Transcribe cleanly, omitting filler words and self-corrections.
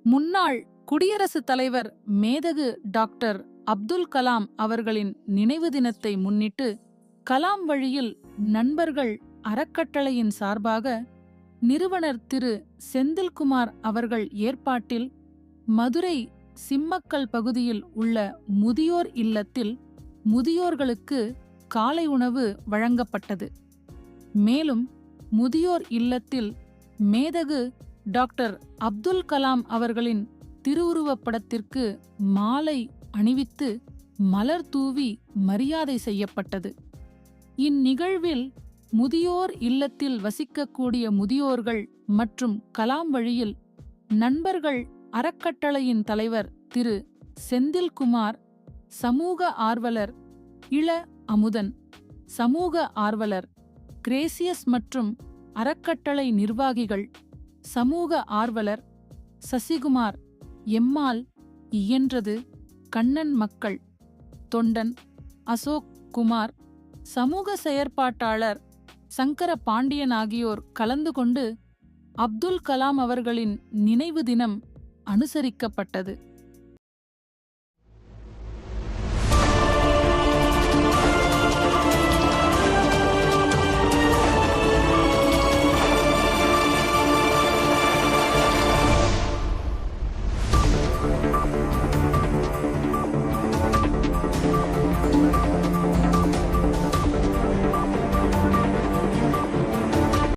முன்னாள் குடியரசுத் தலைவர் மேதகு டாக்டர் அப்துல் கலாம் அவர்களின் நினைவு தினத்தை முன்னிட்டு கலாம் வழியில் நண்பர்கள் அறக்கட்டளையின் சார்பாக நிறுவனர் திரு செந்தில்குமார் அவர்கள் ஏற்பாட்டில் மதுரை சிம்மக்கல் பகுதியில் உள்ள முதியோர் இல்லத்தில் முதியோர்களுக்கு காலை உணவு வழங்கப்பட்டது. மேலும் முதியோர் இல்லத்தில் மேதகு டாக்டர் அப்துல் கலாம் அவர்களின் திருவுருவப் படத்திற்கு மாலை அணிவித்து மலர் தூவி மரியாதை செய்யப்பட்டது. இந்நிகழ்வில் முதியோர் இல்லத்தில் வசிக்கக்கூடிய முதியோர்கள் மற்றும் கலாம் வழியில் நண்பர்கள் அறக்கட்டளையின் தலைவர் திரு செந்தில்குமார், சமூக ஆர்வலர் இள அமுதன், சமூக ஆர்வலர் கிரேசியஸ் மற்றும் அறக்கட்டளை நிர்வாகிகள், சமூக ஆர்வலர் சசிகுமார், எம்மால், இயன்றது, கண்ணன் மக்கள், தொண்டன் அசோக் குமார், சமூக செயற்பாட்டாளர் சங்கர பாண்டியன் ஆகியோர் கலந்து கொண்டு அப்துல் கலாம் அவர்களின் நினைவு தினம் அனுசரிக்கப்பட்டது.